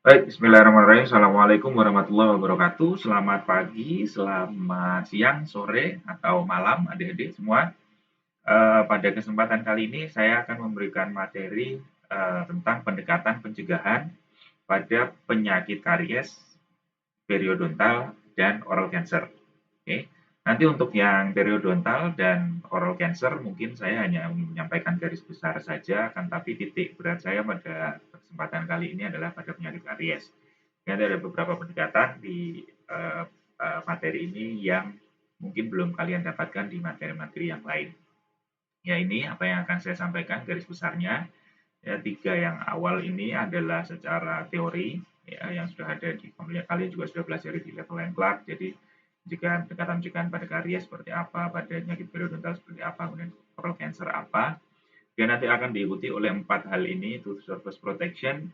Baik, bismillahirrahmanirrahim. Assalamualaikum warahmatullahi wabarakatuh. Selamat pagi, selamat siang, sore, atau malam, adik-adik semua. Pada kesempatan kali ini saya akan memberikan materi tentang pendekatan pencegahan pada penyakit karies, periodontal, dan oral cancer. Oke. Nanti untuk yang periodontal dan oral cancer mungkin saya hanya menyampaikan garis besar saja, kan tapi titik berat saya pada kesempatan kali ini adalah pada penyakit karies. Jadi ada beberapa pendekatan di uh, materi ini yang mungkin belum kalian dapatkan di materi-materi yang lain. Ya ini apa yang akan saya sampaikan garis besarnya. Ya, tiga yang awal ini adalah secara teori ya, yang sudah ada di kalian juga sudah belajar di level yang Clark. Jadi jika pendekatan-pendekatan pada karies seperti apa, pada penyakit periodontal seperti apa, kemudian oral cancer apa, dan nanti akan diikuti oleh empat hal ini, itu surface protection,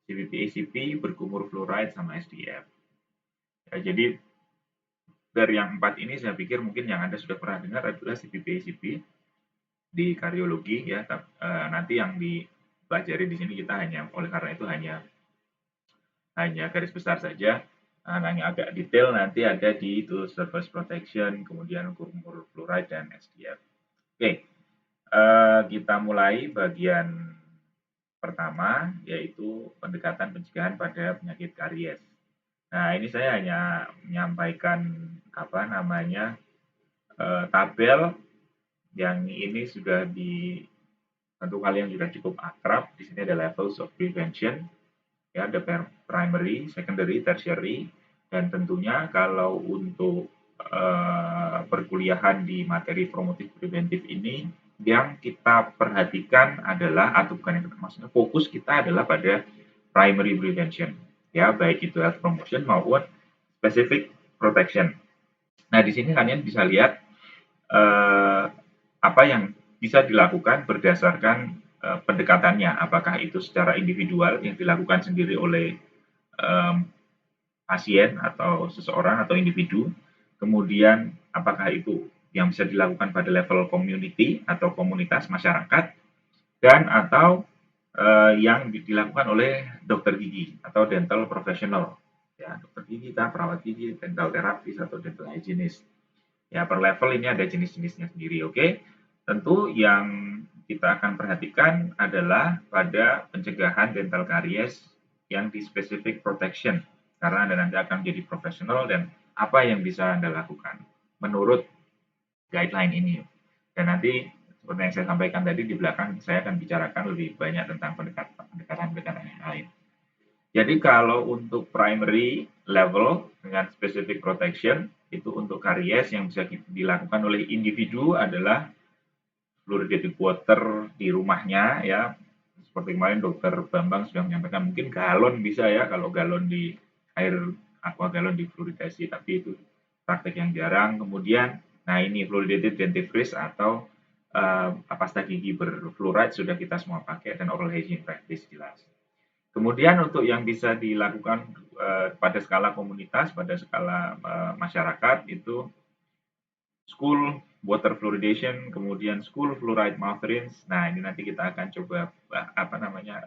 CPP-ACP, berkumur fluoride, sama SDF. Ya, jadi dari yang empat ini saya pikir mungkin yang Anda sudah pernah dengar adalah CPP-ACP di kardiologi ya. Nanti yang dipelajari di sini kita hanya oleh karena itu hanya garis besar saja. Yang agak detail nanti ada di itu surface protection, kemudian kumur fluoride dan SDF. Oke, kita mulai bagian pertama yaitu pendekatan pencegahan pada penyakit karies. Nah, ini saya hanya menyampaikan apa namanya tabel yang ini sudah di tentu kalian sudah cukup akrab. Di sini ada levels of prevention, ya ada primary, secondary, tertiary, dan tentunya kalau untuk perkuliahan di materi promotif preventif ini yang kita perhatikan adalah atau bukan yang maksudnya fokus kita adalah pada primary prevention, ya baik itu health promotion maupun specific protection. Nah di sini kalian bisa lihat eh, apa yang bisa dilakukan berdasarkan pendekatannya, apakah itu secara individual yang dilakukan sendiri oleh em, pasien atau seseorang atau individu, kemudian apakah itu yang bisa dilakukan pada level community atau komunitas masyarakat, dan atau yang dilakukan oleh dokter gigi atau dental professional, ya dokter gigi, perawat gigi, dental terapis atau dental hygienist. Ya, per level ini ada jenis-jenisnya sendiri, oke? Tentu yang kita akan perhatikan adalah pada pencegahan dental karies yang di specific protection. Karena Anda nanti akan menjadi profesional dan apa yang bisa Anda lakukan menurut guideline ini. Dan nanti seperti yang saya sampaikan tadi di belakang, saya akan bicarakan lebih banyak tentang pendekatan-pendekatan yang lain. Jadi kalau untuk primary level dengan specific protection itu untuk karies yang bisa dilakukan oleh individu adalah fluoridated water di rumahnya ya. Seperti kemarin dokter Bambang sudah menyampaikan mungkin galon bisa ya kalau galon di air aqua galon di fluoridasi, tapi itu praktek yang jarang. Kemudian nah ini fluoridated dentifrice atau pasta gigi berfluoride sudah kita semua pakai, dan oral hygiene practice jelas. Kemudian untuk yang bisa dilakukan pada skala komunitas, pada skala masyarakat itu school water fluoridation, kemudian school fluoride mouth rinse. Nah, ini nanti kita akan coba apa namanya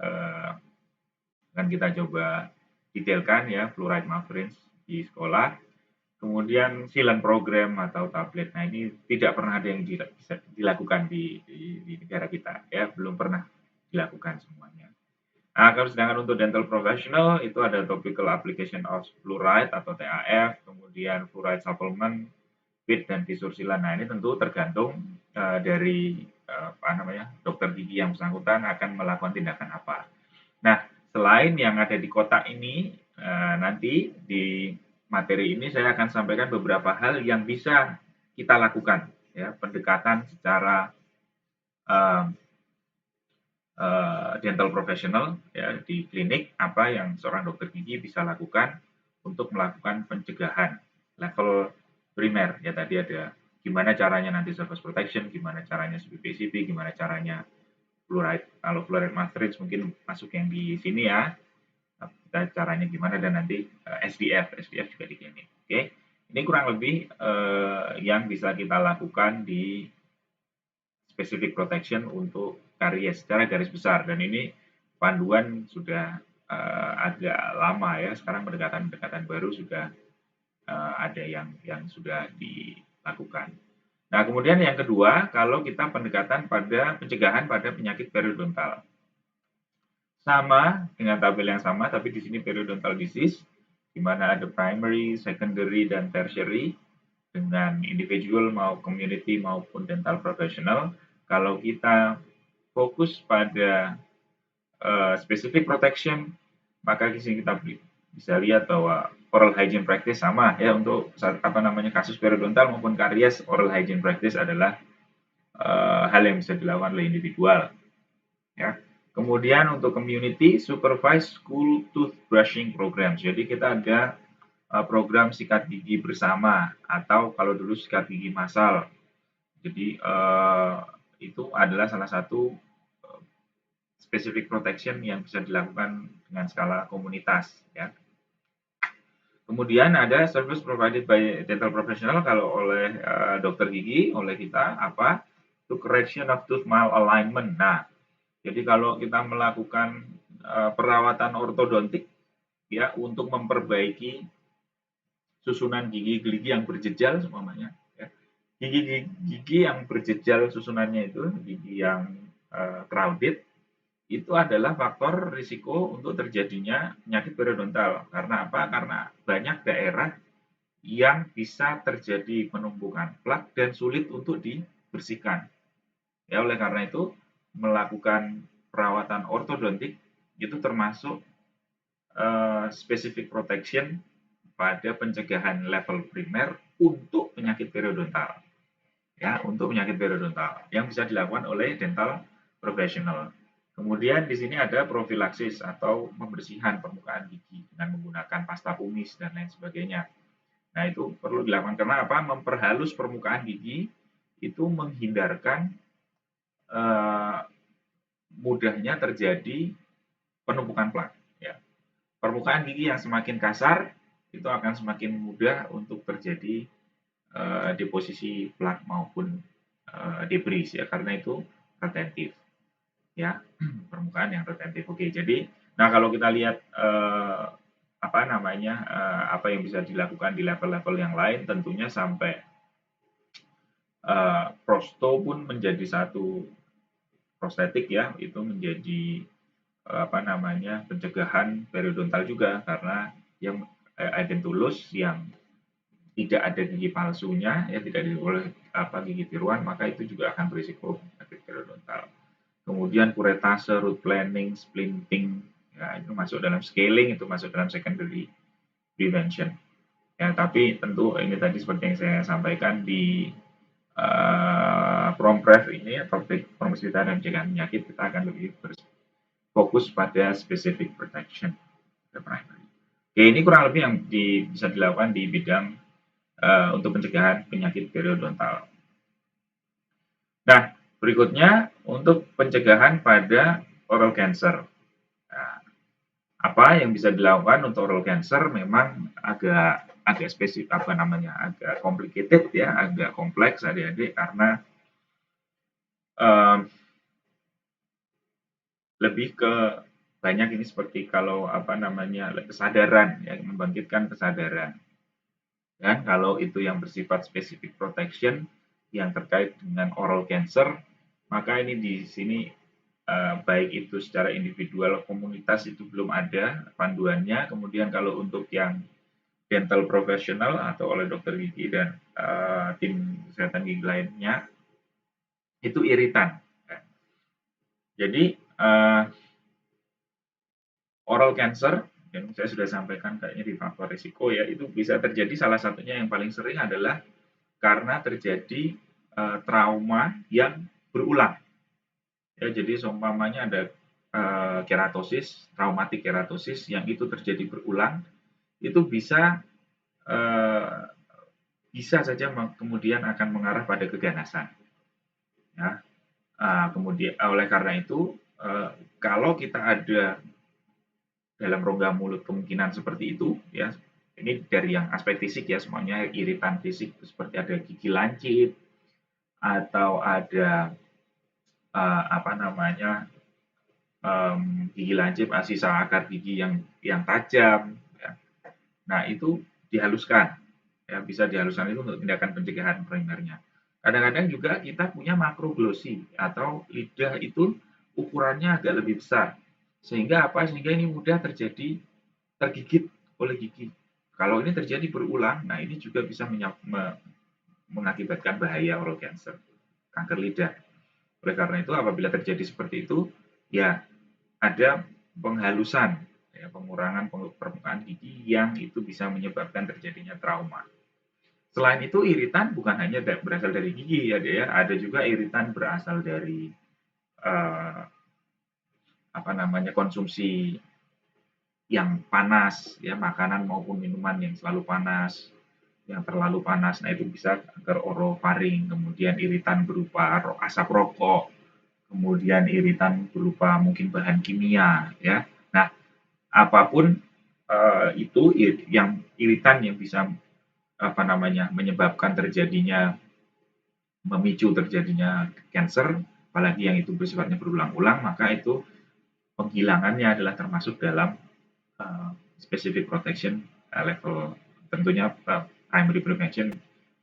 akan kita coba detailkan ya fluoride mouth rinse di sekolah. Kemudian silent program atau tablet. Nah, ini tidak pernah ada yang bisa dilakukan di negara kita ya, belum pernah dilakukan semuanya. Nah, kalau sedangkan untuk dental professional itu ada topical application of fluoride atau TAF, kemudian fluoride supplement, fit dan visursilan. Nah, ini tentu tergantung dari apa namanya dokter gigi yang bersangkutan akan melakukan tindakan apa. Nah, selain yang ada di kotak ini, nanti di materi ini saya akan sampaikan beberapa hal yang bisa kita lakukan, ya pendekatan secara uh, dental professional ya di klinik, apa yang seorang dokter gigi bisa lakukan untuk melakukan pencegahan level primer ya. Tadi ada gimana caranya nanti surface protection, gimana caranya CPP-CP, gimana caranya fluoride. Kalau fluoride matrix mungkin masuk yang di sini ya, kita caranya gimana, dan nanti SDF juga di sini. Oke, ini kurang lebih yang bisa kita lakukan di specific protection untuk karies secara garis besar, dan ini panduan sudah agak lama ya. Sekarang pendekatan-pendekatan baru sudah ada yang sudah dilakukan. Nah, kemudian yang kedua, kalau kita pendekatan pada pencegahan pada penyakit periodontal. Sama dengan tabel yang sama, tapi di sini periodontal disease, di mana ada primary, secondary, dan tertiary, dengan individual mau community maupun dental professional. Kalau kita fokus pada specific protection, maka di sini kita bisa lihat bahwa oral hygiene practice sama ya untuk kasus periodontal maupun karies. Oral hygiene practice adalah hal yang bisa dilakukan oleh individual ya. Kemudian untuk community, supervised school toothbrushing program. Jadi kita ada program sikat gigi bersama atau kalau dulu sikat gigi massal. Jadi itu adalah salah satu specific protection yang bisa dilakukan dengan skala komunitas ya. Kemudian ada service provided by dental professional kalau oleh dokter gigi, oleh kita apa? To correction of tooth malalignment. Nah, jadi kalau kita melakukan perawatan ortodontik ya untuk memperbaiki susunan gigi-gigi yang berjejal semuanya ya. Gigi yang berjejal susunannya itu, gigi yang crowded itu adalah faktor risiko untuk terjadinya penyakit periodontal. Karena apa? Karena banyak daerah yang bisa terjadi penumpukan plak dan sulit untuk dibersihkan. Ya, oleh karena itu melakukan perawatan ortodontik itu termasuk specific protection pada pencegahan level primer untuk penyakit periodontal. Ya, untuk penyakit periodontal yang bisa dilakukan oleh dental professional. Kemudian di sini ada profilaksis atau pembersihan permukaan gigi dengan menggunakan pasta kumis dan lain sebagainya. Nah, itu perlu dilakukan karena apa? Memperhalus permukaan gigi itu menghindarkan mudahnya terjadi penumpukan plak. Ya. Permukaan gigi yang semakin kasar itu akan semakin mudah untuk terjadi deposisi plak maupun debris ya karena itu retentif ya permukaan yang retentif. Oke, jadi nah kalau kita lihat apa yang bisa dilakukan di level-level yang lain tentunya sampai prosto pun menjadi satu prostetik ya itu menjadi pencegahan periodontal juga karena yang edentulus yang tidak ada gigi palsunya ya tidak oleh gigi tiruan maka itu juga akan berisiko penyakit periodontal. Kemudian kuretase, root planning, splinting ya itu masuk dalam scaling, itu masuk dalam secondary prevention. Ya, tapi tentu ini tadi seperti yang saya sampaikan di PROMPREV ini topik promosi dan pencegahan penyakit kita akan lebih fokus pada specific protection the primary. Oke, ini kurang lebih yang bisa dilakukan di bidang untuk pencegahan penyakit periodontal. Nah, berikutnya untuk pencegahan pada oral cancer. Nah, apa yang bisa dilakukan untuk oral cancer memang agak spesifik agak complicated ya, agak kompleks adik-adik karena lebih ke banyak ini seperti kalau kesadaran ya, membangkitkan kesadaran. Dan kalau itu yang bersifat specific protection yang terkait dengan oral cancer, maka ini di sini baik itu secara individual komunitas itu belum ada panduannya. Kemudian kalau untuk yang dental profesional atau oleh dokter gigi dan tim kesehatan gigi lainnya itu iritan. Jadi oral cancer yang saya sudah sampaikan kayaknya di faktor risiko ya itu bisa terjadi salah satunya yang paling sering adalah karena terjadi trauma yang berulang. Ya, jadi seumpamanya ada keratosis, traumatik keratosis yang itu terjadi berulang, itu bisa saja kemudian akan mengarah pada keganasan. Ya, kemudian oleh karena itu kalau kita ada dalam rongga mulut kemungkinan seperti itu ya ini dari yang aspek fisik ya semuanya iritan fisik seperti ada gigi lancip atau ada gigi lancip, sisa akar gigi yang tajam, ya. Nah, itu dihaluskan, ya, bisa dihaluskan itu untuk tindakan pencegahan primernya. Kadang-kadang juga kita punya makroglosi atau lidah itu ukurannya agak lebih besar. Sehingga apa? Sehingga ini mudah terjadi tergigit oleh gigi. Kalau ini terjadi berulang, nah ini juga bisa mengakibatkan bahaya oral cancer, kanker lidah. Oleh karena itu, apabila terjadi seperti itu, ya ada penghalusan, ya, pengurangan permukaan gigi yang itu bisa menyebabkan terjadinya trauma. Selain itu, iritan bukan hanya berasal dari gigi ya, ya. Ada juga iritan berasal dari eh, apa namanya konsumsi yang panas, ya, makanan maupun minuman yang selalu panas, yang terlalu panas. Nah, itu bisa kanker orofaring, kemudian iritan berupa asap rokok, kemudian iritan berupa mungkin bahan kimia, ya. Nah, apapun itu yang iritan yang bisa apa namanya menyebabkan terjadinya memicu terjadinya cancer, apalagi yang itu bersifatnya berulang-ulang, maka itu penghilangannya adalah termasuk dalam uh, specific protection level, tentunya primary prevention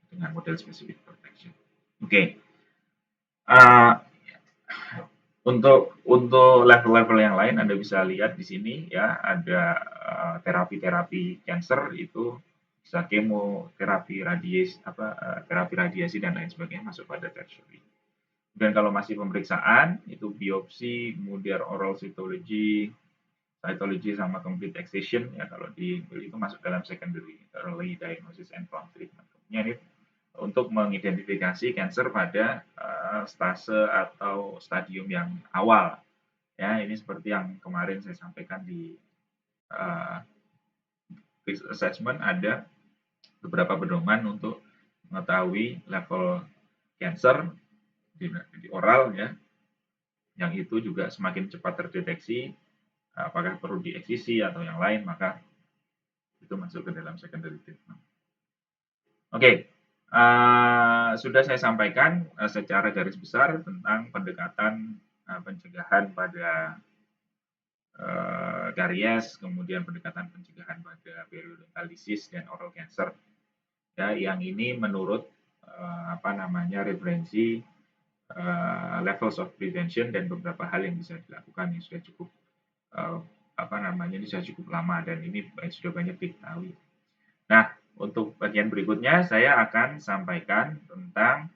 dengan model specific protection. Oke, okay. Untuk level-level yang lain Anda bisa lihat di sini ya, ada terapi-terapi cancer itu bisa kemoterapi, terapi radiasi dan lain sebagainya masuk pada tertiary. Dan kalau masih pemeriksaan itu biopsi, kemudian oral cytology sama complete excision ya, kalau di itu masuk dalam secondary, early diagnosis and prompt treatment. Kemudian ini untuk mengidentifikasi cancer pada stase atau stadium yang awal. Ya, ini seperti yang kemarin saya sampaikan di uh, risk assessment, ada beberapa pedoman untuk mengetahui level cancer di oral ya, yang itu juga semakin cepat terdeteksi, apakah perlu dieksisi atau yang lain, maka itu masuk ke dalam secondary treatment. Oke, sudah saya sampaikan secara garis besar tentang pendekatan pencegahan pada karies, kemudian pendekatan pencegahan pada periodontal disease dan oral cancer. Ya, yang ini menurut apa namanya referensi levels of prevention dan beberapa hal yang bisa dilakukan yang sudah cukup apa namanya ini sudah cukup lama dan ini sudah banyak diketahui. Nah, untuk bagian berikutnya saya akan sampaikan tentang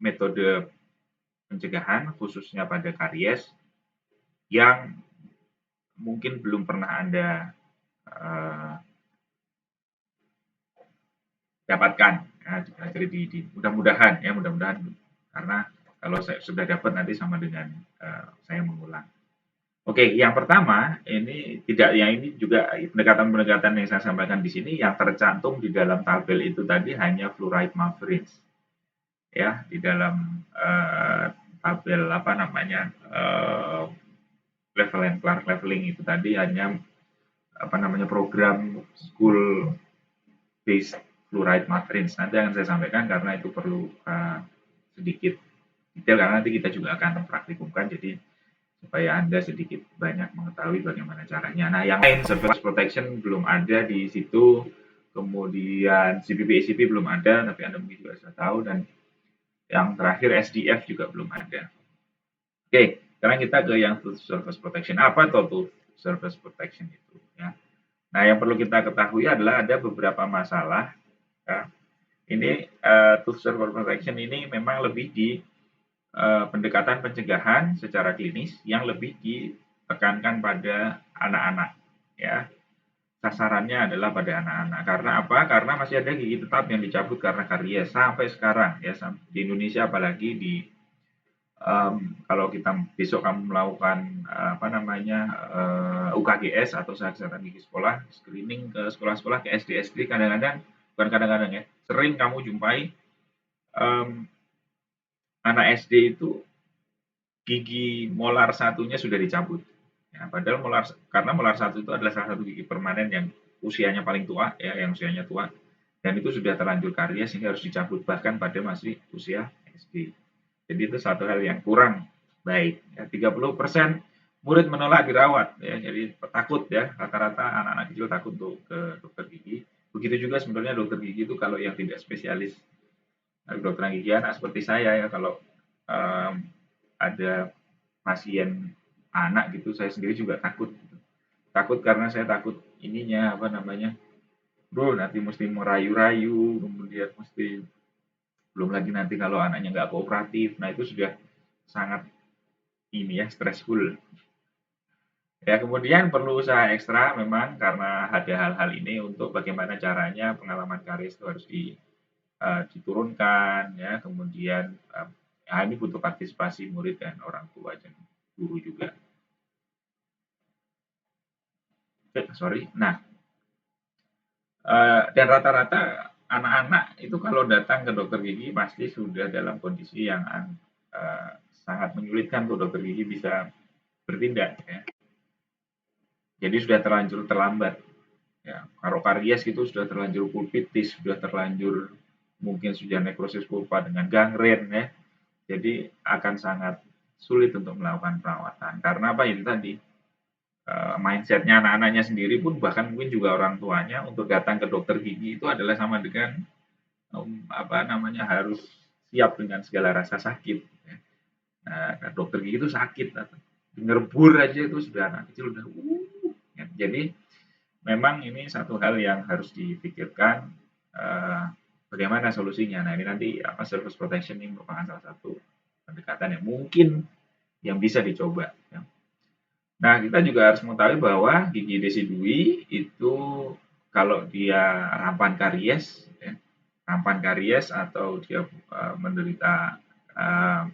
metode pencegahan khususnya pada karies yang mungkin belum pernah Anda dapatkan. Ya, jadi mudah-mudahan ya, mudah-mudahan, karena kalau saya sudah dapat nanti sama dengan saya mengulang. Oke, yang pertama ini tidak, yang ini juga pendekatan-pendekatan yang saya sampaikan di sini yang tercantum di dalam tabel itu tadi hanya fluoride Malverin. Ya, di dalam tabel apa namanya level and Clark leveling itu tadi hanya apa namanya program school based fluoride matrix. Nanti akan saya sampaikan karena itu perlu sedikit detail karena nanti kita juga akan praktikumkan, jadi supaya Anda sedikit banyak mengetahui bagaimana caranya. Nah, yang lain surface protection belum ada di situ, kemudian CPP-ECP belum ada, tapi Anda mungkin juga sudah tahu, dan yang terakhir SDF juga belum ada. Oke, sekarang kita ke yang tooth surface protection. Apa tuh tooth surface protection itu? Ya. Nah, yang perlu kita ketahui adalah ada beberapa masalah. Ya. Ini tooth surface protection ini memang lebih di pendekatan pencegahan secara klinis yang lebih ditekankan pada anak-anak. Ya, sasarannya adalah pada anak-anak. Karena apa? Karena masih ada gigi tetap yang dicabut karena karies sampai sekarang. Ya, di Indonesia apalagi di kalau kita besok kamu melakukan apa namanya UKGS atau kesehatan gigi sekolah, screening ke sekolah-sekolah, ke SD-SD, kadang-kadang bukan kadang-kadang ya, sering kamu jumpai anak SD itu gigi molar satunya sudah dicabut. Ya, padahal karena molar satu itu adalah salah satu gigi permanen yang usianya paling tua, ya, yang usianya tua, dan itu sudah terlanjur karies sehingga harus dicabut bahkan pada masih usia SD. Jadi itu satu hal yang kurang baik. Ya, 30% murid menolak dirawat ya, jadi takut ya, rata-rata anak-anak kecil takut untuk ke dokter gigi. Begitu juga sebenarnya dokter gigi itu kalau yang tidak spesialis kedokteran gigi anak seperti saya ya, kalau ada pasien anak gitu, saya sendiri juga takut gitu. Takut karena saya takut ininya apa namanya, bro nanti mesti merayu-rayu, kemudian mesti belum lagi nanti kalau anaknya nggak kooperatif, nah itu sudah sangat ini ya stressful. Ya kemudian perlu usaha ekstra memang karena ada hal-hal ini untuk bagaimana caranya pengalaman karies itu harus diturunkan ya, kemudian ya ini butuh partisipasi murid dan orang tua dan guru juga. Sorry. Nah, dan rata-rata anak-anak itu kalau datang ke dokter gigi pasti sudah dalam kondisi yang eh, sangat menyulitkan untuk dokter gigi bisa bertindak ya. Jadi sudah terlanjur terlambat ya. Kalau karies itu sudah terlanjur pulpitis, sudah terlanjur mungkin sudah nekrosis pulpa dengan gangren ya. Jadi akan sangat sulit untuk melakukan perawatan karena apa itu tadi, mindsetnya anak-anaknya sendiri pun bahkan mungkin juga orang tuanya untuk datang ke dokter gigi itu adalah sama dengan apa namanya harus siap dengan segala rasa sakit. Ya. Nah, dokter gigi itu sakit, dengar bur aja itu sudah anak kecil udah ya. Jadi memang ini satu hal yang harus dipikirkan bagaimana solusinya. Nah ini nanti apa surface protection ini merupakan salah satu pendekatan yang mungkin yang bisa dicoba. Ya. Nah, kita juga harus mengetahui bahwa gigi desidui itu kalau dia rampant karies, ya, rampant karies atau dia menderita uh,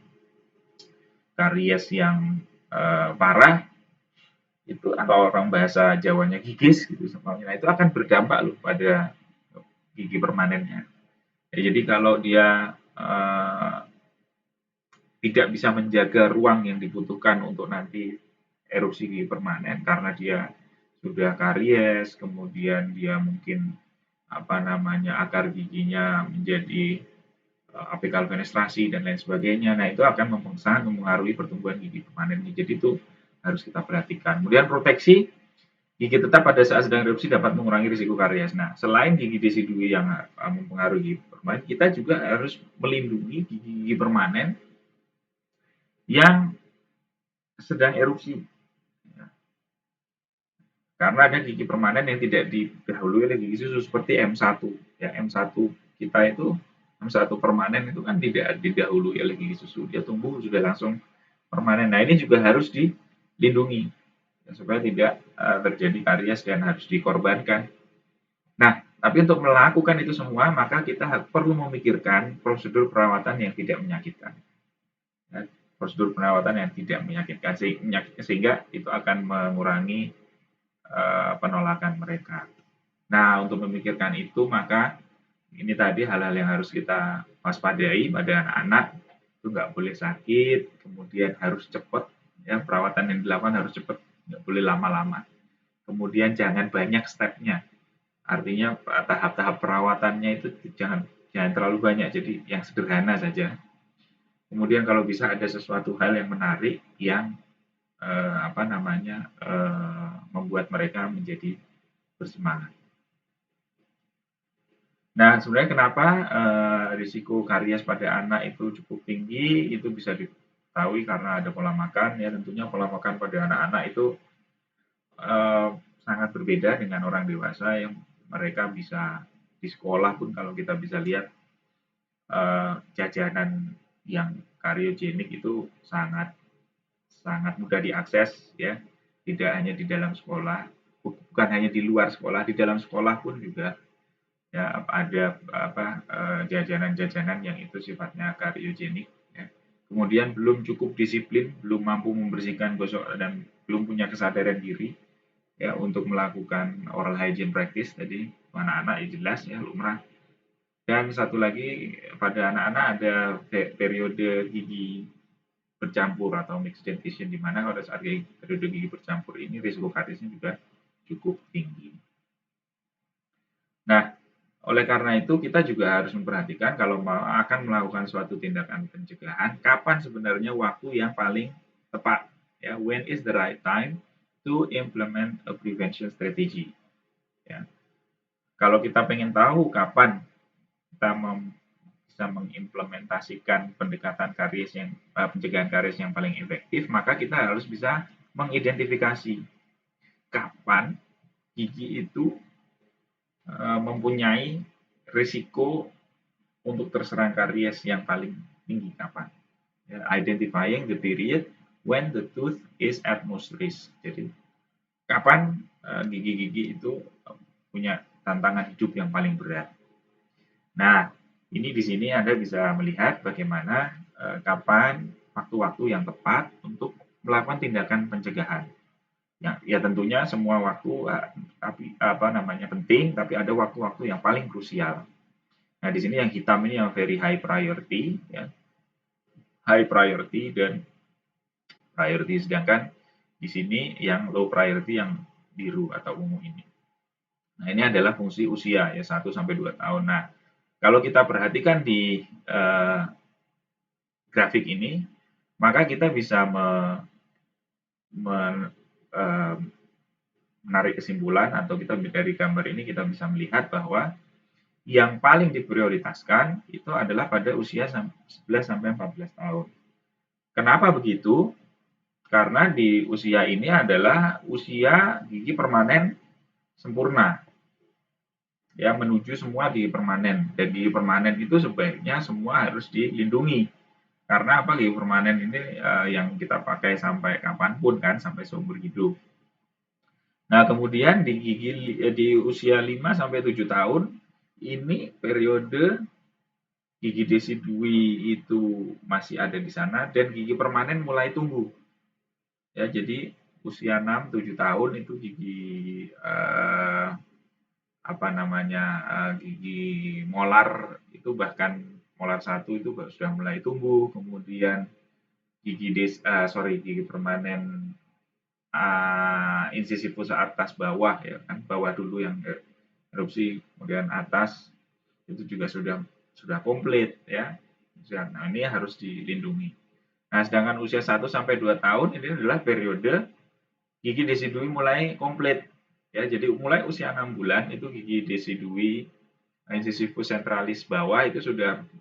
karies yang parah, itu atau orang bahasa Jawanya gigis gitu semuanya, nah, itu akan berdampak loh pada gigi permanennya. Ya, jadi kalau dia tidak bisa menjaga ruang yang dibutuhkan untuk nanti erupsi gigi permanen karena dia sudah karies, kemudian dia mungkin apa namanya akar giginya menjadi apikal fenestrasi dan lain sebagainya. Nah itu akan sangat mempengaruhi pertumbuhan gigi permanen. Jadi itu harus kita perhatikan. Kemudian proteksi gigi tetap pada saat sedang erupsi dapat mengurangi risiko karies. Nah selain gigi desidui yang mempengaruhi gigi permanen, kita juga harus melindungi gigi-gigi permanen yang sedang erupsi. Karena ada gigi permanen yang tidak didahului oleh gigi susu seperti M1. Ya, M1 kita itu M1 permanen itu kan tidak didahului oleh gigi susu. Dia tumbuh sudah langsung permanen. Nah, ini juga harus dilindungi ya, supaya tidak terjadi karies dan harus dikorbankan. Nah, tapi untuk melakukan itu semua maka kita perlu memikirkan prosedur perawatan yang tidak menyakitkan. Ya, prosedur perawatan yang tidak menyakitkan sehingga itu akan mengurangi penolakan mereka. Nah, untuk memikirkan itu, maka ini tadi hal-hal yang harus kita waspadai pada anak-anak, itu nggak boleh sakit, kemudian harus cepat, ya perawatan yang dilakukan harus cepat, nggak boleh lama-lama. Kemudian jangan banyak stepnya, artinya tahap-tahap perawatannya itu jangan jangan terlalu banyak, jadi yang sederhana saja. Kemudian kalau bisa ada sesuatu hal yang menarik yang apa namanya membuat mereka menjadi bersemangat. Nah, sebenarnya kenapa risiko karies pada anak itu cukup tinggi, itu bisa diketahui karena ada pola makan ya, tentunya pola makan pada anak-anak itu eee, sangat berbeda dengan orang dewasa yang mereka bisa di sekolah pun kalau kita bisa lihat jajanan yang kariogenik itu sangat sangat mudah diakses ya, tidak hanya di dalam sekolah, bukan hanya di luar sekolah, di dalam sekolah pun juga ya ada apa jajanan-jajanan yang itu sifatnya kariogenik ya. Kemudian belum cukup disiplin, belum mampu membersihkan gosok dan belum punya kesadaran diri ya untuk melakukan oral hygiene practice tadi anak-anak ya jelas ya lumrah. Dan satu lagi pada anak-anak ada periode gigi bercampur atau mixed dentition di mana pada saat periode gigi bercampur ini risiko kariesnya juga cukup tinggi. Nah, oleh karena itu kita juga harus memperhatikan kalau akan melakukan suatu tindakan pencegahan, kapan sebenarnya waktu yang paling tepat. Ya, when is the right time to implement a prevention strategy. Ya. Kalau kita pengen tahu kapan kita bisa mengimplementasikan pendekatan karies yang pencegahan karies yang paling efektif, maka kita harus bisa mengidentifikasi kapan gigi itu mempunyai risiko untuk terserang karies yang paling tinggi kapan. Ya, identifying the period when the tooth is at most risk. Jadi kapan gigi-gigi itu punya tantangan hidup yang paling berat. Nah, ini di sini Anda bisa melihat bagaimana kapan waktu-waktu yang tepat untuk melakukan tindakan pencegahan. Ya tentunya semua waktu tapi penting, tapi ada waktu-waktu yang paling krusial. Nah, di sini yang hitam ini yang very high priority, ya. High priority dan priority, sedangkan di sini yang low priority yang biru atau ungu ini. Nah, ini adalah fungsi usia ya 1 sampai 2 tahun. Nah, kalau kita perhatikan di grafik ini, maka kita bisa menarik kesimpulan atau kita dari gambar ini kita bisa melihat bahwa yang paling diprioritaskan itu adalah pada usia 11 sampai 14 tahun. Kenapa begitu? Karena di usia ini adalah usia gigi permanen sempurna. Ya, menuju semua gigi permanen. Dan gigi permanen itu sebaiknya semua harus dilindungi. Karena apa, gigi permanen ini yang kita pakai sampai kapanpun kan, sampai seumur hidup. Nah, kemudian di usia 5 sampai 7 tahun ini periode gigi desidui itu masih ada di sana dan gigi permanen mulai tumbuh. Ya, jadi usia 6 7 tahun itu gigi gigi molar itu bahkan molar 1 itu sudah mulai tumbuh, kemudian gigi permanen incisifus atas bawah ya kan, bawah dulu yang erupsi, kemudian atas itu juga sudah komplit ya. Nah, ini harus dilindungi. Nah, sedangkan usia 1 sampai 2 tahun ini adalah periode gigi desidui mulai komplit. Ya, jadi mulai usia 6 bulan itu gigi desidui incisifus centralis bawah itu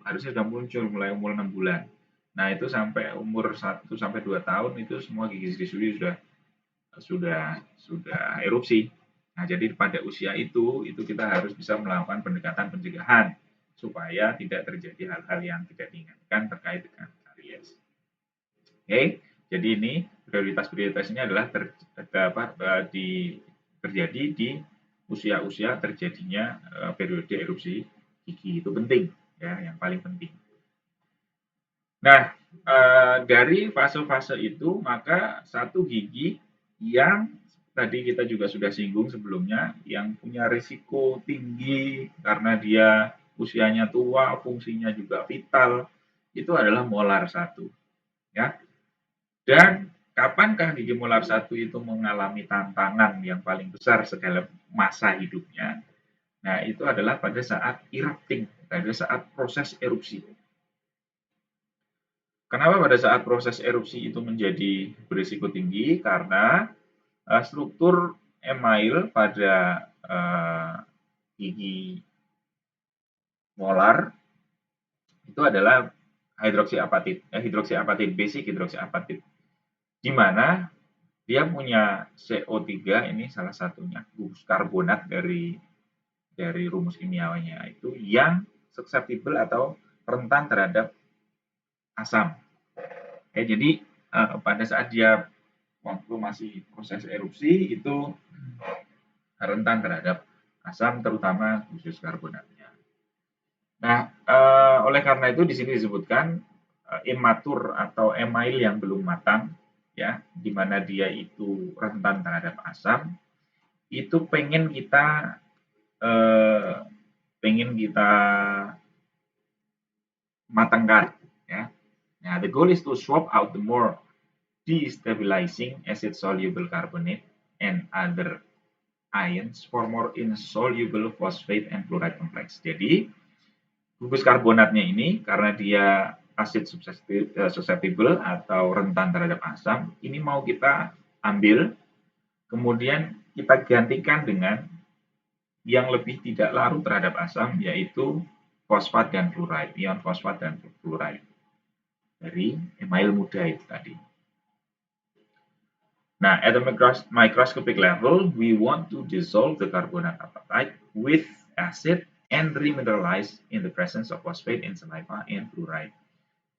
harusnya sudah muncul mulai umur 6 bulan. Nah, itu sampai umur 1 sampai 2 tahun itu semua gigi desidui sudah erupsi. Nah, jadi pada usia itu kita harus bisa melakukan pendekatan pencegahan supaya tidak terjadi hal-hal yang tidak diinginkan terkait dengan karies. Oke, jadi ini prioritas-prioritas ini adalah terjadi di usia-usia terjadinya periode erupsi gigi, itu penting ya, yang paling penting. Nah, dari fase-fase itu maka satu gigi yang tadi kita juga sudah singgung sebelumnya, yang punya risiko tinggi karena dia usianya tua, fungsinya juga vital, itu adalah molar 1. Ya. Dan kapankah gigi molar 1 itu mengalami tantangan yang paling besar dalam masa hidupnya? Nah, itu adalah pada saat erupting, pada saat proses erupsi. Kenapa pada saat proses erupsi itu menjadi berisiko tinggi? Karena struktur email pada gigi molar itu adalah hidroksiapatit basic hidroksiapatit, di mana dia punya CO3, ini salah satunya gugus karbonat dari rumus kimiawinya itu yang susceptible atau rentan terhadap asam. Jadi pada saat dia waktu masih proses erupsi itu rentan terhadap asam, terutama gugus karbonatnya. Nah, oleh karena itu di sini disebutkan imatur atau email yang belum matang, ya, di mana dia itu rentan terhadap asam, itu pengen kita matangkan, ya. Nah, the goal is to swap out the more destabilizing acid soluble carbonate and other ions for more insoluble phosphate and fluoride complex. Jadi gugus karbonatnya ini karena dia acid susceptible atau rentan terhadap asam, ini mau kita ambil, kemudian kita gantikan dengan yang lebih tidak larut terhadap asam, yaitu fosfat dan fluoride, ion fosfat dan fluoride dari email muda itu tadi. Now, at the microscopic level, we want to dissolve the carbonate apatite with acid and remineralize in the presence of phosphate in saliva and fluoride.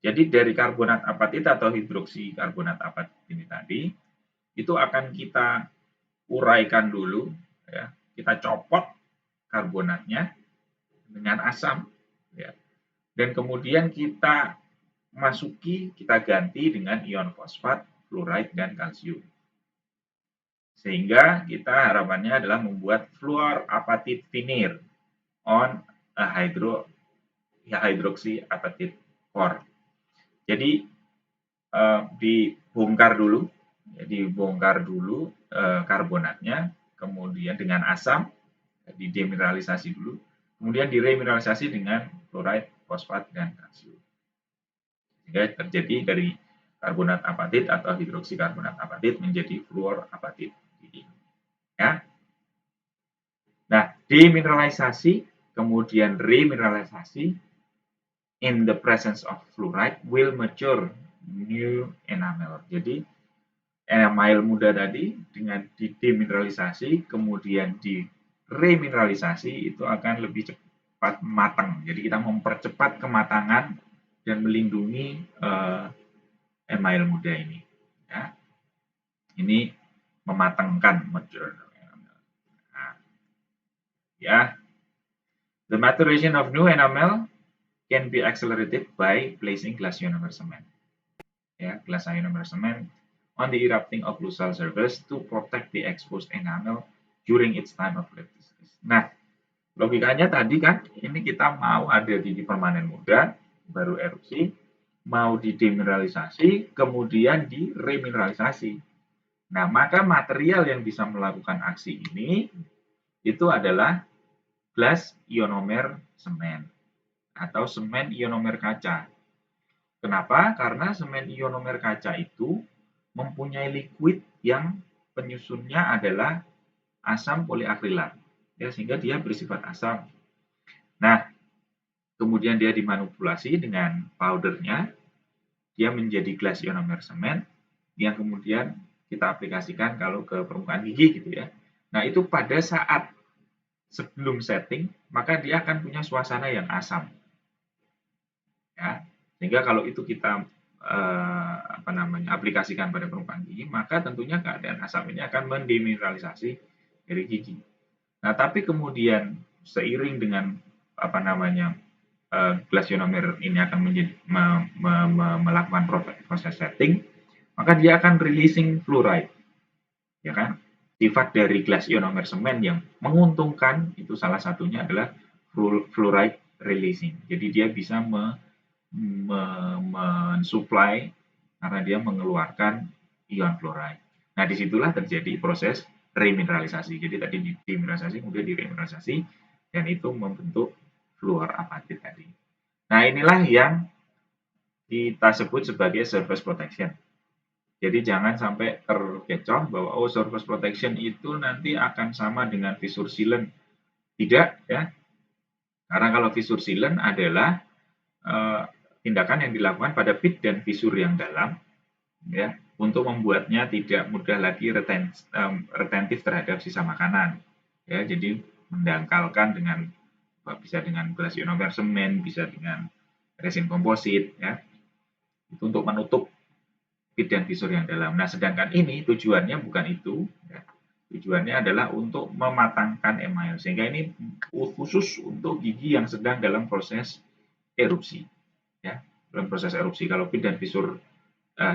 Jadi dari karbonat apatit atau hidroksi karbonat apatit ini tadi, itu akan kita uraikan dulu, ya. Kita copot karbonatnya dengan asam, ya. Dan kemudian kita kita ganti dengan ion fosfat, fluoride, dan kalsium. Sehingga kita harapannya adalah membuat fluorapatite vinyl on a hydroxy apatite core. Jadi dibongkar dulu karbonatnya, kemudian dengan asam didemineralisasi dulu, kemudian diremineralisasi dengan fluoride, fosfat, dan kalsium. Sehingga terjadi dari karbonat apatit atau hidroksi karbonat apatit menjadi fluorapatit. Ya. Nah, demineralisasi kemudian remineralisasi in the presence of fluoride will mature new enamel. Jadi enamel muda tadi dengan didemineralisasi kemudian diremineralisasi itu akan lebih cepat matang. Jadi kita mempercepat kematangan dan melindungi enamel muda ini. Ya. Ini mematangkan mature. Ya, the maturation of new enamel can be accelerated by placing glass ionomer cement. Ya, glass ionomer cement on the erupting occlusal surface to protect the exposed enamel during its time of electrolysis. Nah, logikanya tadi kan, ini kita mau ada gigi permanen muda, baru erupsi, mau didemineralisasi, kemudian diremineralisasi. Nah, maka material yang bisa melakukan aksi ini itu adalah glass ionomer semen atau semen ionomer kaca. Kenapa? Karena semen ionomer kaca itu mempunyai liquid yang penyusunnya adalah asam poliakrilat, ya, sehingga dia bersifat asam. Nah, kemudian dia dimanipulasi dengan powdernya, dia menjadi glass ionomer semen yang kemudian kita aplikasikan kalau ke permukaan gigi gitu ya. Nah, itu pada saat sebelum setting, maka dia akan punya suasana yang asam. Ya, sehingga kalau itu kita aplikasikan pada permukaan gigi, maka tentunya keadaan asam ini akan mendemineralisasi dari gigi. Nah, tapi kemudian seiring dengan glass ionomer ini akan melakukan proses setting, maka dia akan releasing fluoride, ya kan? Sifat dari glass ionomer semen yang menguntungkan itu salah satunya adalah fluoride releasing. Jadi dia bisa mensuplai karena dia mengeluarkan ion fluoride. Nah, disitulah terjadi proses remineralisasi. Jadi tadi demineralisasi, kemudian diremineralisasi, dan itu membentuk fluorapatit tadi. Nah, inilah yang kita sebut sebagai surface protection. Jadi jangan sampai terkecoh bahwa surface protection itu nanti akan sama dengan fissure sealant. Tidak, ya. Karena kalau fissure sealant adalah tindakan yang dilakukan pada pit dan fissure yang dalam, ya, untuk membuatnya tidak mudah lagi retentif terhadap sisa makanan. Ya, jadi mendangkalkan bisa dengan glass ionomer semen, bisa dengan resin komposit, ya. Itu untuk menutup pit dan fissure yang dalam. Nah, sedangkan ini tujuannya bukan itu, ya. Tujuannya adalah untuk mematangkan email, sehingga ini khusus untuk gigi yang sedang dalam proses erupsi, ya. Dalam proses erupsi, kalau pit dan fissure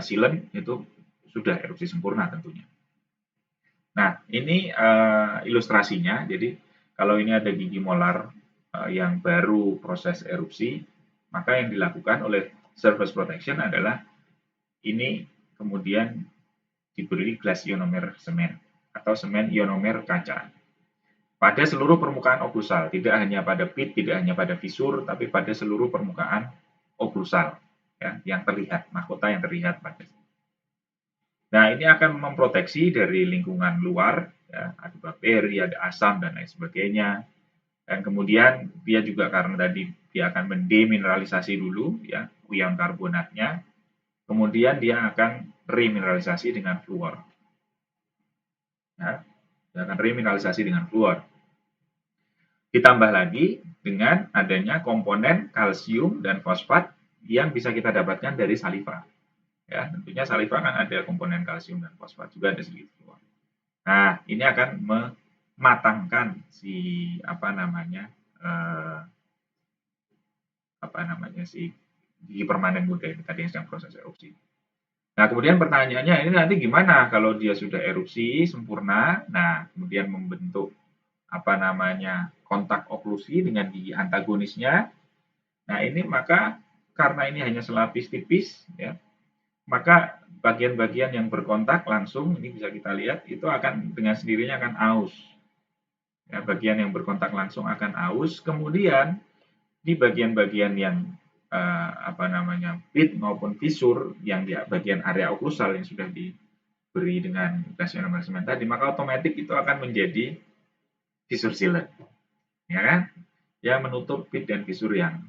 sealant itu sudah erupsi sempurna tentunya. Nah, ini ilustrasinya. Jadi, kalau ini ada gigi molar yang baru proses erupsi, maka yang dilakukan oleh surface protection adalah ini kemudian diberi glass ionomer semen atau semen ionomer kaca. pada seluruh permukaan oklusal, tidak hanya pada pit, tidak hanya pada fisur, tapi pada seluruh permukaan oklusal, ya, yang terlihat, mahkota yang terlihat pada. Nah, ini akan memproteksi dari lingkungan luar, ya, ada bakteri, ada asam dan lain sebagainya. Dan kemudian dia juga karena tadi dia akan mendemineralisasi dulu, ya, ion karbonatnya. Kemudian dia akan remineralisasi dengan fluor. Ya, dia akan remineralisasi dengan fluor. Ditambah lagi dengan adanya komponen kalsium dan fosfat yang bisa kita dapatkan dari saliva. Ya, tentunya saliva kan ada komponen kalsium dan fosfat juga ada sedikit fluor. Nah, ini akan mematangkan si apa namanya si gigi permanen muda ini tadi yang sedang proses erupsi. Nah, kemudian pertanyaannya ini nanti gimana kalau dia sudah erupsi sempurna, nah kemudian membentuk kontak oklusi dengan gigi antagonisnya. Nah, ini maka karena ini hanya selapis tipis, ya, maka bagian-bagian yang berkontak langsung ini bisa kita lihat itu akan dengan sendirinya akan aus. Ya, bagian yang berkontak langsung akan aus. Kemudian di bagian-bagian yang pit maupun fisur yang di bagian area oklusal yang sudah diberi dengan gas ionomer tadi, maka otomatis itu akan menjadi fisur sealant, ya kan? Ya, menutup pit dan fisur yang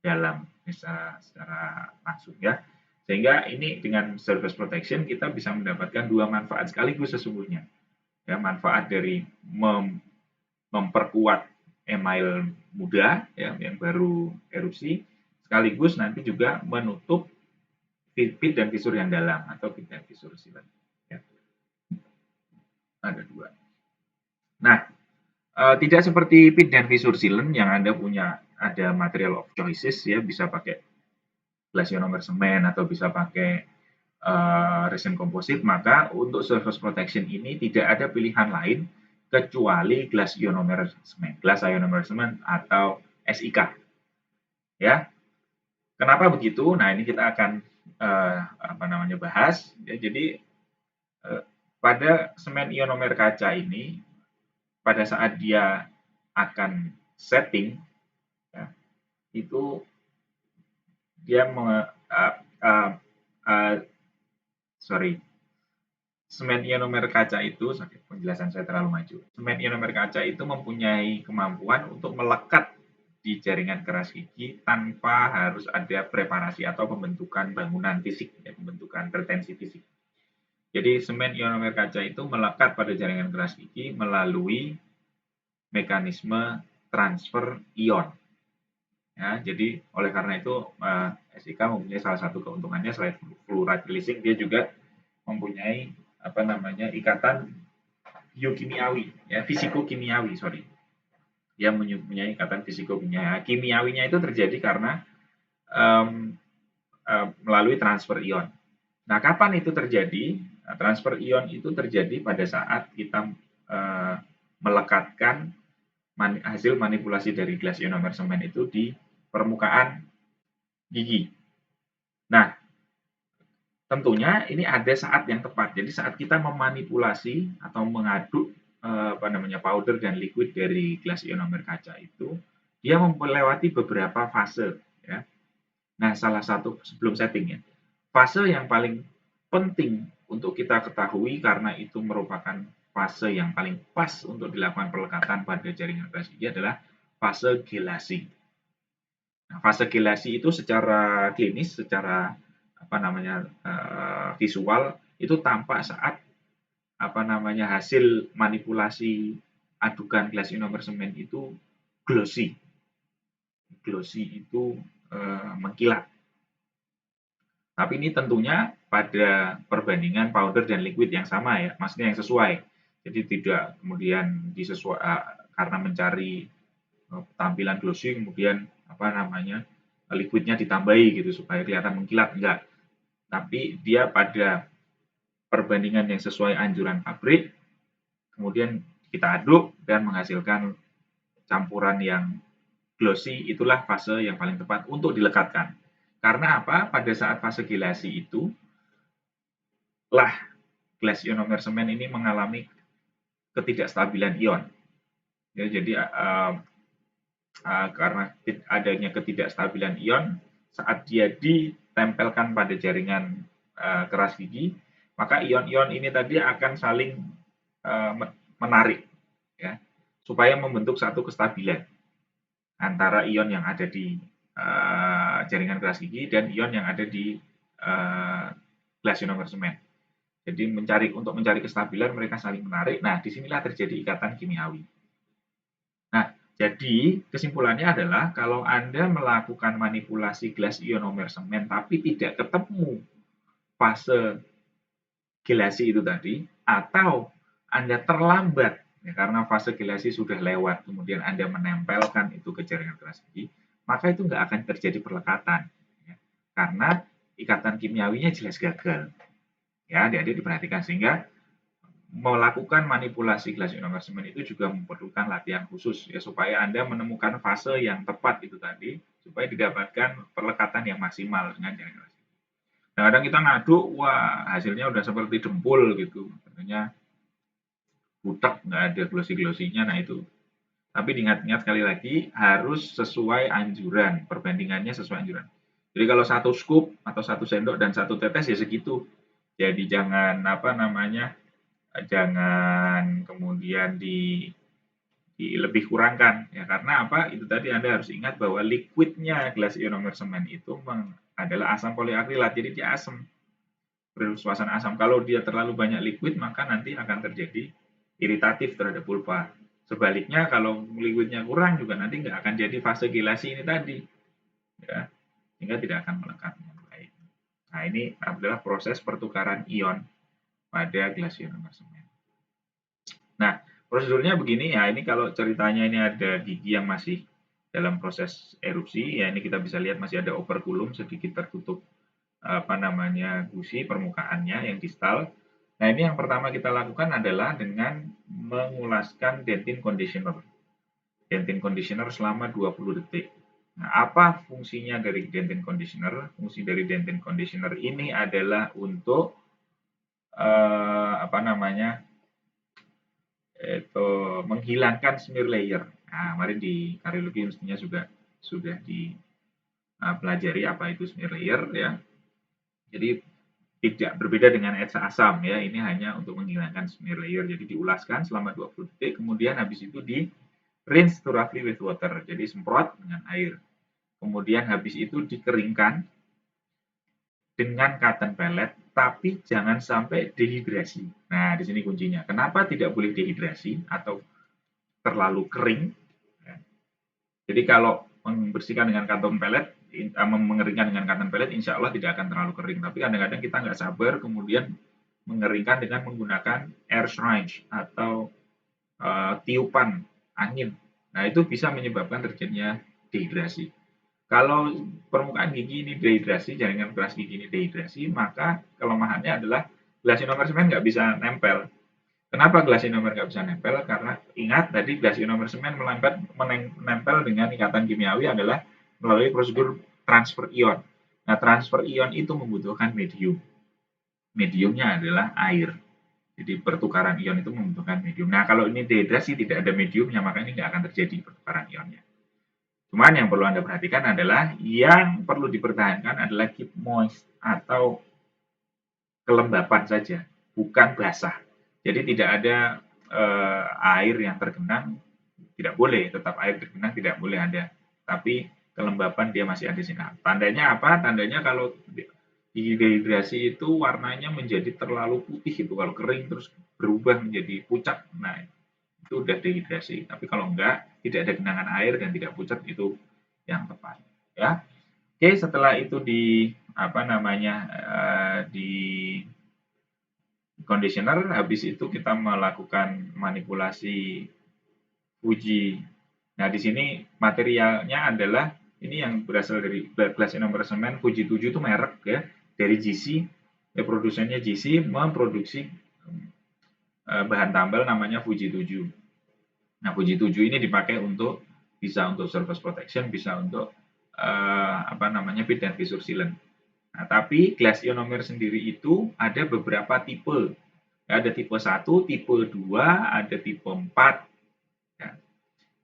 dalam secara langsung, ya. Sehingga ini dengan surface protection kita bisa mendapatkan dua manfaat sekaligus sesungguhnya. Ya, manfaat dari memperkuat email muda, ya, yang baru erupsi, sekaligus nanti juga menutup pit dan fisur yang dalam atau pit dan fisur sealant. Ya. Ada dua. Nah, tidak seperti pit dan fisur sealant yang Anda punya ada material of choices, ya, bisa pakai glass ionomer semen atau bisa pakai resin komposit, maka untuk surface protection ini tidak ada pilihan lain kecuali glass ionomer semen atau SIK, ya. Kenapa begitu? Nah, ini kita akan bahas, ya. Jadi pada semen ionomer kaca ini pada saat dia akan setting, ya, itu dia semen ionomer kaca itu, penjelasan saya terlalu maju. Semen ionomer kaca itu mempunyai kemampuan untuk melekat di jaringan keras gigi tanpa harus ada preparasi atau pembentukan bangunan fisik, ya, pembentukan retensi fisik. Jadi semen ionomer kaca itu melekat pada jaringan keras gigi melalui mekanisme transfer ion. Ya, jadi oleh karena itu SIK mempunyai salah satu keuntungannya selain fluoride releasing, dia juga mempunyai ikatan biokimiawi, ya, fisiko-kimiawi, sorry. Dia mempunyai ikatan fisiko-kimiawi. Kimiawinya itu terjadi karena melalui transfer ion. Nah, kapan itu terjadi? Nah, transfer ion itu terjadi pada saat kita melekatkan hasil manipulasi dari glass ionomer semen itu di permukaan gigi. Nah, tentunya ini ada saat yang tepat. Jadi saat kita memanipulasi atau mengaduk powder dan liquid dari glass ionomer kaca itu, dia melewati beberapa fase, ya. Nah, salah satu sebelum setting, ya, fase yang paling penting untuk kita ketahui karena itu merupakan fase yang paling pas untuk dilakukan pelekatan pada jaringan keras gigi adalah fase gelasi. Nah, fase gelasi itu secara klinis, secara visual itu tampak saat hasil manipulasi adukan glass ionomer semen itu glossy. Glossy itu mengkilat. Tapi ini tentunya pada perbandingan powder dan liquid yang sama, ya, maksudnya yang sesuai. Jadi tidak kemudian karena mencari tampilan glossy kemudian liquidnya ditambahi gitu supaya kelihatan mengkilat, enggak. Tapi dia pada perbandingan yang sesuai anjuran pabrik, kemudian kita aduk dan menghasilkan campuran yang glossy, itulah fase yang paling tepat untuk dilekatkan. Karena apa? Pada saat fase gelasi itu, glass ionomer semen ini mengalami ketidakstabilan ion. Ya, jadi karena adanya ketidakstabilan ion saat dia ditempelkan pada jaringan keras gigi, maka ion-ion ini tadi akan saling menarik, ya, supaya membentuk satu kestabilan antara ion yang ada di jaringan keras gigi dan ion yang ada di gelas ionomer semen. Jadi untuk mencari kestabilan mereka saling menarik. Nah, disinilah terjadi ikatan kimiawi. Nah, jadi kesimpulannya adalah kalau Anda melakukan manipulasi gelas ionomer semen tapi tidak ketemu fase gelasi itu tadi, atau Anda terlambat ya, karena fase gelasi sudah lewat, kemudian Anda menempelkan itu ke jaringan keras gigi, maka itu nggak akan terjadi perlekatan. Ya, karena ikatan kimiawinya jelas gagal. Ya, adik-adik diperhatikan sehingga melakukan manipulasi gelas ionomer semen itu juga memerlukan latihan khusus ya supaya Anda menemukan fase yang tepat itu tadi supaya didapatkan perlekatan yang maksimal dengan jaringan keras. Kadang-kadang kita ngaduk, wah hasilnya udah seperti dempul gitu, katanya butek nggak ada glossy-glossinya, nah itu. Tapi diingat-ingat sekali lagi harus sesuai anjuran, perbandingannya sesuai anjuran. Jadi kalau satu scoop atau satu sendok dan satu tetes ya segitu. Jadi jangan apa namanya, jangan kemudian lebih kurangkan ya karena apa itu tadi Anda harus ingat bahwa liquidnya gelas ionomer semen itu adalah asam poliakrilat jadi dia asam bersuasana asam kalau dia terlalu banyak liquid maka nanti akan terjadi iritatif terhadap pulpa sebaliknya kalau liquidnya kurang juga nanti nggak akan jadi fase gelasi ini tadi ya sehingga tidak akan melekat dengan baik. Nah ini adalah proses pertukaran ion pada gelas ionomer semen. Nah, prosedurnya begini ya, ini kalau ceritanya ini ada gigi yang masih dalam proses erupsi, ya ini kita bisa lihat masih ada operculum sedikit tertutup apa namanya gusi permukaannya yang distal. Nah, ini yang pertama kita lakukan adalah dengan mengulaskan dentin conditioner. Dentin conditioner selama 20 detik. Nah, apa fungsinya dari dentin conditioner? Fungsi dari dentin conditioner ini adalah untuk apa namanya itu menghilangkan smear layer. Nah, kemarin di kariologi mestinya juga sudah dipelajari apa itu smear layer ya. Jadi tidak berbeda dengan etsa asam ya. Ini hanya untuk menghilangkan smear layer. Jadi diulaskan selama 20 detik, kemudian habis itu di rinse thoroughly with water. Jadi semprot dengan air. Kemudian habis itu dikeringkan dengan cotton pellet, tapi jangan sampai dehidrasi. Nah, di sini kuncinya. Kenapa tidak boleh dehidrasi atau terlalu kering? Jadi kalau membersihkan dengan kantong pelet, mengeringkan dengan kantong pelet, insya Allah tidak akan terlalu kering. Tapi kadang-kadang kita nggak sabar, kemudian mengeringkan dengan menggunakan air syringe atau tiupan angin. Nah itu bisa menyebabkan terjadinya dehidrasi. Kalau permukaan gigi ini dehidrasi, jaringan keras gigi ini dehidrasi, maka kelemahannya adalah gelas ionomer semen nggak bisa nempel. Kenapa gelas ionomer nggak bisa nempel? Karena ingat tadi gelas ionomer semen menempel dengan ikatan kimiawi adalah melalui prosedur transfer ion. Nah, transfer ion itu membutuhkan medium. Mediumnya adalah air. Jadi pertukaran ion itu membutuhkan medium. Nah, kalau ini dehidrasi tidak ada mediumnya, maka ini nggak akan terjadi pertukaran ionnya. Cuman yang perlu Anda perhatikan adalah yang perlu dipertahankan adalah keep moist atau kelembapan saja, bukan basah. Jadi tidak ada air yang tergenang, tidak boleh, tetap air tergenang tidak boleh ada. Tapi kelembapan dia masih ada sini. Nah, tandanya apa? Tandanya kalau dehidrasi itu warnanya menjadi terlalu putih itu kalau kering terus berubah menjadi pucat. Nah, itu udah dehidrasi. Tapi kalau enggak, tidak ada genangan air dan tidak pucat itu yang tepat. Ya. Oke, setelah itu di apa namanya di conditioner, habis itu kita melakukan manipulasi uji. Nah, di sini materialnya adalah ini yang berasal dari glass ionomer semen Fuji 7 itu merek ya dari GC ya produsennya GC memproduksi bahan tambal namanya Fuji 7. Nah, Fuji 7 ini dipakai untuk bisa untuk surface protection, bisa untuk apa namanya pit dan fissure sealant. Nah, tapi glass ionomer sendiri itu ada beberapa tipe. Ada tipe 1, tipe 2, ada tipe 4. Ya.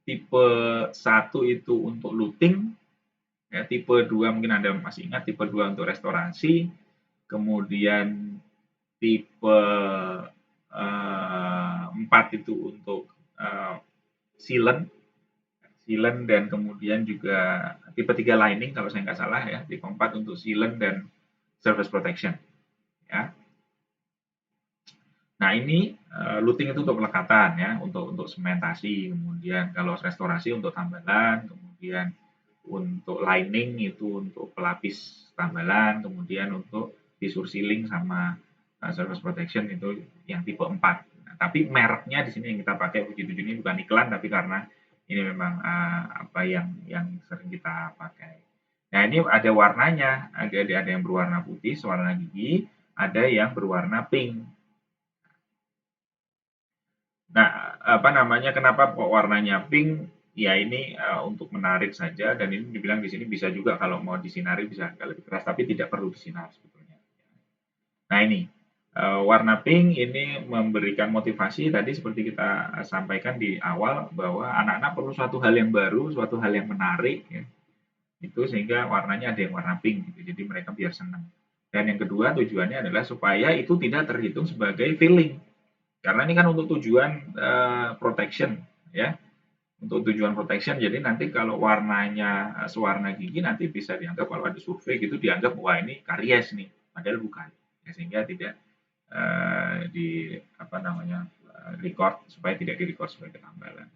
tipe 1 itu untuk looting, ya, tipe 2 mungkin Anda masih ingat, tipe 2 untuk restorasi, kemudian tipe 4 itu untuk sealant, dan kemudian juga tipe 3 lining kalau saya nggak salah ya, tipe 4 untuk sealant dan surface protection ya. Nah ini looting itu untuk pelekatan ya, untuk sementasi, kemudian kalau restorasi untuk tambalan, kemudian untuk lining itu untuk pelapis tambalan, kemudian untuk visur sealing sama surface protection itu yang tipe 4. Nah, tapi mereknya di sini yang kita pakai Fuji 7 ini bukan iklan, tapi karena ini memang apa yang sering kita pakai. Nah ini ada warnanya, ada yang berwarna putih, warna gigi, ada yang berwarna pink. Nah, apa namanya, kenapa kok warnanya pink? Ya ini untuk menarik saja, dan ini dibilang di sini bisa juga kalau mau disinari bisa agak lebih keras, tapi tidak perlu disinar sebetulnya. Nah ini warna pink ini memberikan motivasi tadi seperti kita sampaikan di awal bahwa anak-anak perlu suatu hal yang baru, suatu hal yang menarik, ya. Itu sehingga warnanya ada yang warna pink, gitu. Jadi mereka biar senang. Dan yang kedua tujuannya adalah supaya itu tidak terhitung sebagai feeling. Karena ini kan untuk tujuan protection ya, untuk tujuan protection. Jadi nanti kalau warnanya sewarna gigi nanti bisa dianggap kalau ada survei gitu dianggap wah ini karies nih, padahal bukan. Ya, sehingga tidak di apa namanya record supaya tidak direcord sebagai tambalan.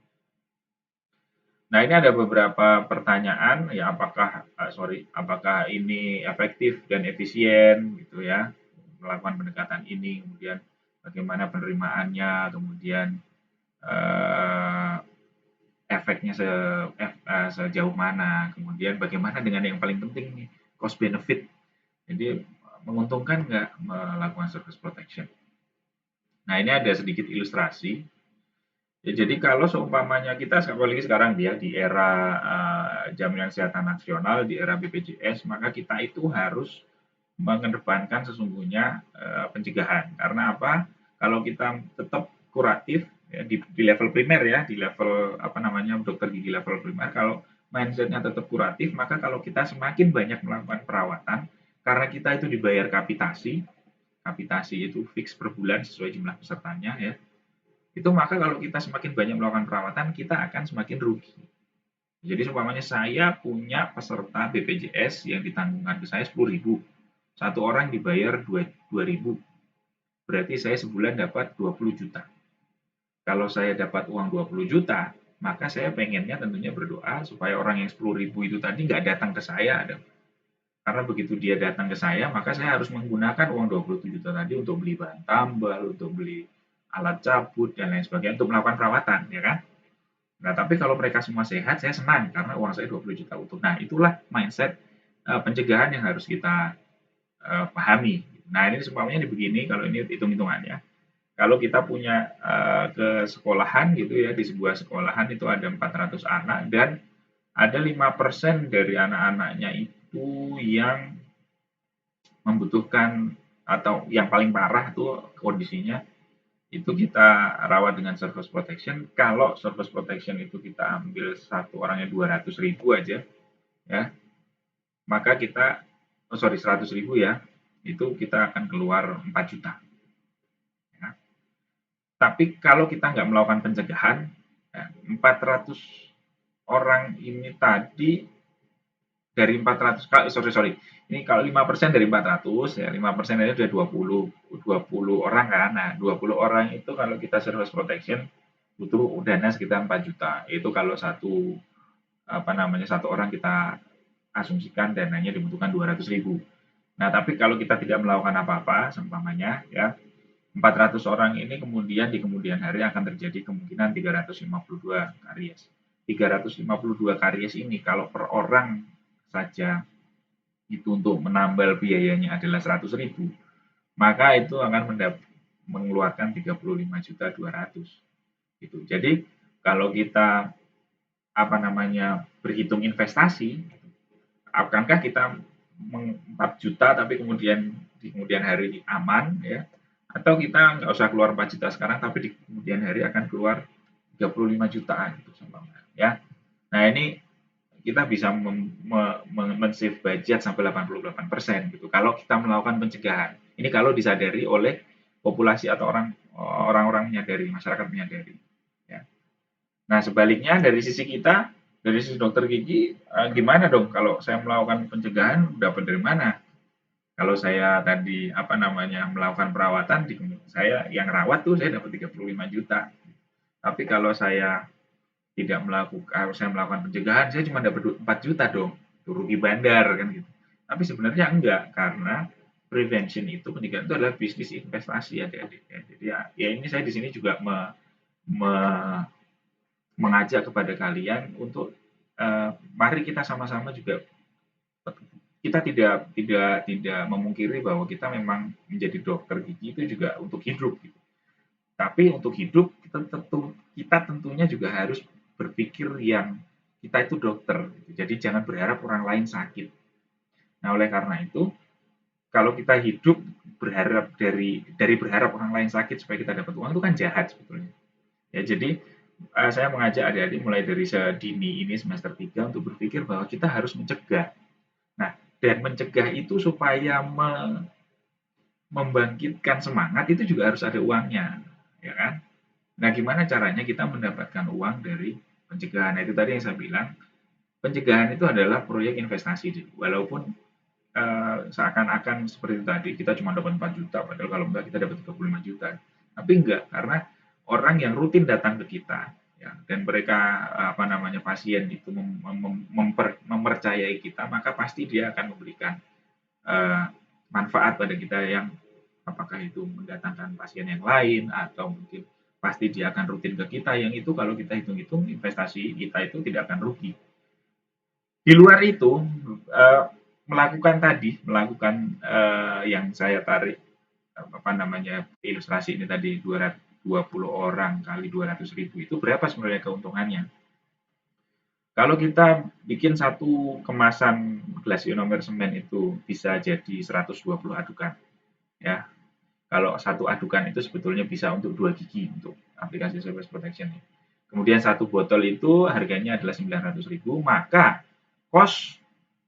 Nah ini ada beberapa pertanyaan ya apakah ini efektif dan efisien gitu ya melakukan pendekatan ini, kemudian bagaimana penerimaannya, kemudian eh, efeknya sejauh mana, kemudian bagaimana dengan yang paling penting nih, cost benefit. Jadi menguntungkan nggak melakukan surface protection. Nah ini ada sedikit ilustrasi. Ya, jadi kalau seumpamanya kita apalagi sekarang dia di era jaminan kesehatan nasional, di era BPJS, maka kita itu harus mengedepankan sesungguhnya pencegahan. Karena apa? Kalau kita tetap kuratif ya, di level primer ya, di level apa namanya dokter gigi level primer, kalau mindsetnya tetap kuratif, maka kalau kita semakin banyak melakukan perawatan, karena kita itu dibayar kapitasi, kapitasi itu fix per bulan sesuai jumlah pesertanya ya, itu maka kalau kita semakin banyak melakukan perawatan, kita akan semakin rugi. Jadi seumpamanya saya punya peserta BPJS yang ditanggungkan ke saya 10.000, satu orang dibayar 2.000, berarti saya sebulan dapat 20 juta. Kalau saya dapat uang 20 juta, maka saya pengennya tentunya berdoa supaya orang yang 10.000 itu tadi nggak datang ke saya. Karena begitu dia datang ke saya, maka saya harus menggunakan uang 27 juta tadi untuk beli bahan tambal, untuk beli alat cabut, dan lain sebagainya, untuk melakukan perawatan, ya kan? Nah, tapi kalau mereka semua sehat, saya senang karena uang saya 20 juta utuh. Nah, itulah mindset pencegahan yang harus kita pahami. Nah, ini seumpamanya begini, kalau ini hitung-hitungannya. Kalau kita punya ke sekolahan gitu ya, di sebuah sekolahan itu ada 400 anak dan ada 5% dari anak-anaknya itu yang membutuhkan atau yang paling parah itu kondisinya itu kita rawat dengan surface protection. Kalau surface protection itu kita ambil satu orangnya 200.000 aja ya, maka kita 100.000 ya, itu kita akan keluar 4 juta ya. Tapi kalau kita nggak melakukan pencegahan ya, 400 orang ini tadi dari 400 sorry ini kalau 5% dari 400 ya 5% ini sudah 20 orang kan. Nah 20 orang itu kalau kita surface protection butuh dana sekitar 4 juta. Itu kalau satu orang kita asumsikan dananya dibutuhkan 200.000. Nah tapi kalau kita tidak melakukan apa-apa seumpamanya ya 400 orang ini kemudian di kemudian hari akan terjadi kemungkinan 352 karies. 352 karies ini kalau per orang saja itu untuk menambal biayanya adalah 100.000, maka itu akan mengeluarkan 35.200.000 gitu. Jadi kalau kita berhitung investasi, akankah kita 4 juta tapi kemudian di kemudian hari aman ya, atau kita nggak usah keluar 4 juta sekarang tapi di kemudian hari akan keluar 35 jutaan gitu sama. ya. Nah, ini kita bisa men-save budget sampai 88% gitu kalau kita melakukan pencegahan. Ini kalau disadari oleh populasi atau orang-orang menyadari, masyarakat menyadari. Ya. Nah, sebaliknya dari sisi kita, dari sisi dokter gigi, gimana dong kalau saya melakukan pencegahan dapat dari mana? Kalau saya tadi melakukan perawatan, saya yang rawat tuh saya dapat 35 juta. Tapi kalau saya tidak melakukan, kalau saya melakukan pencegahan, saya cuma dapat 4 juta dong. Itu rugi bandar kan gitu. Tapi sebenarnya enggak, karena prevention itu, pencegahan itu adalah bisnis investasi adik-adik. Ya. Jadi ya ini saya di sini juga me, mengajak kepada kalian untuk mari kita sama-sama juga, kita tidak memungkiri bahwa kita memang menjadi dokter gigi itu juga untuk hidup gitu. Tapi untuk hidup kita tentunya juga harus berpikir yang kita itu dokter. Gitu. Jadi jangan berharap orang lain sakit. Nah, oleh karena itu, kalau kita hidup berharap dari berharap orang lain sakit supaya kita dapat uang itu kan jahat sebetulnya. Ya, jadi saya mengajak adik-adik mulai dari sedini ini semester 3 untuk berpikir bahwa kita harus mencegah. Nah, dan mencegah itu supaya membangkitkan semangat itu juga harus ada uangnya, ya kan? Nah, gimana caranya kita mendapatkan uang dari pencegahan? Nah, itu tadi yang saya bilang, pencegahan itu adalah proyek investasi. Walaupun seakan-akan seperti itu tadi, kita cuma dapat 4 juta, padahal kalau enggak kita dapat 35 juta. Tapi enggak, karena orang yang rutin datang ke kita, ya, dan mereka pasien itu mempercayai kita, maka pasti dia akan memberikan manfaat pada kita, yang apakah itu mendatangkan pasien yang lain atau mungkin pasti dia akan rutin ke kita, yang itu kalau kita hitung-hitung investasi kita itu tidak akan rugi. Di luar itu melakukan yang saya tarik ilustrasi ini tadi 220 orang kali 200.000 itu berapa sebenarnya keuntungannya? Kalau kita bikin satu kemasan gelas ionomer semen itu bisa jadi 120 adukan, ya. Kalau satu adukan itu sebetulnya bisa untuk 2 gigi untuk aplikasi surface protection. Kemudian satu botol itu harganya adalah 900.000, maka kos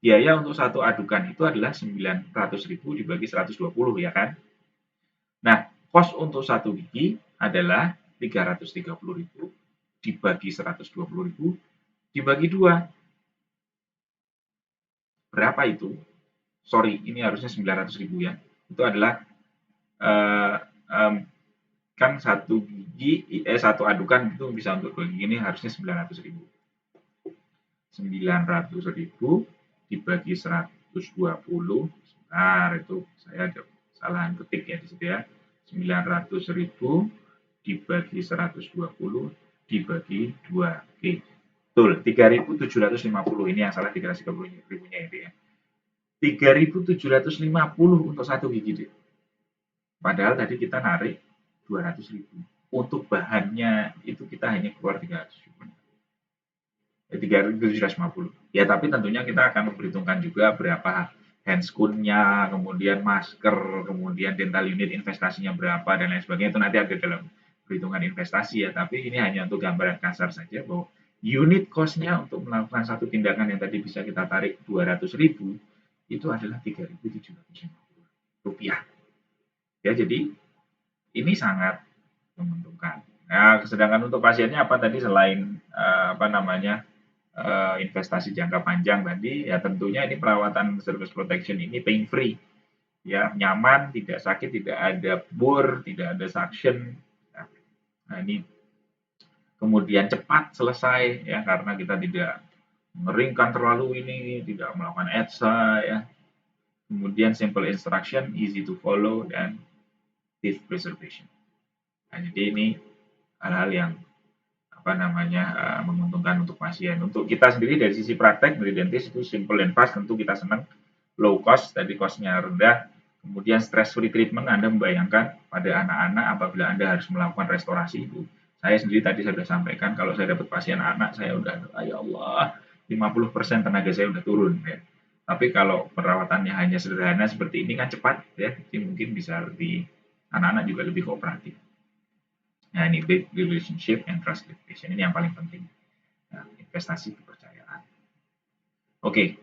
biaya untuk satu adukan itu adalah 900.000 dibagi 120, ya kan? Nah, kos untuk satu gigi adalah 330.000 dibagi 120.000 dibagi 2. Berapa itu? Sorry, ini harusnya 900.000 ya. Itu adalah eh, em, kan satu adukan itu bisa untuk 2 gigi, ini harusnya 900.000. 900.000 dibagi 120, sebentar, itu saya ada kesalahan ketik ya di situ ya. 900.000 dibagi 120 dibagi 2. Oke. Betul, 3.750. Ini yang salah 330 ribunya itu ya. 3.750 untuk satu gigi deh. Padahal tadi kita narik 200.000. Untuk bahannya itu kita hanya keluar 300.000. 3.750. Ya, tapi tentunya kita akan memperhitungkan juga berapa handscoon-nya, kemudian masker, kemudian dental unit investasinya berapa, dan lain sebagainya. Itu nanti ada dalam perhitungan investasi ya, tapi ini hanya untuk gambaran kasar saja bahwa unit cost-nya untuk melakukan satu tindakan yang tadi bisa kita tarik 200.000, itu adalah 3.750 rupiah. Ya, jadi ini sangat menguntungkan. Nah, sedangkan untuk pasiennya apa tadi selain investasi jangka panjang tadi, ya tentunya ini perawatan service protection ini pain free, ya, nyaman, tidak sakit, tidak ada bor, tidak ada suction. Nah, ini kemudian cepat selesai ya, karena kita tidak mengeringkan terlalu ini, tidak melakukan ETSA ya. Kemudian simple instruction, easy to follow, dan teeth preservation. Nah, jadi ini hal-hal yang menguntungkan untuk pasien. Untuk kita sendiri dari sisi praktek dari dentis itu simple and fast, tentu kita senang. Low cost, tadi costnya rendah. Kemudian stress free treatment, Anda membayangkan pada anak-anak apabila Anda harus melakukan restorasi itu. Saya sendiri tadi saya sudah sampaikan, kalau saya dapat pasien anak, saya udah, ya Allah, 50% tenaga saya udah turun. Ya. Tapi kalau perawatannya hanya sederhana seperti ini kan cepat, ya, jadi mungkin bisa lebih, anak-anak juga lebih kooperatif. Nah, ini big relationship and trust with patient, ini yang paling penting. Nah, investasi kepercayaan. Oke,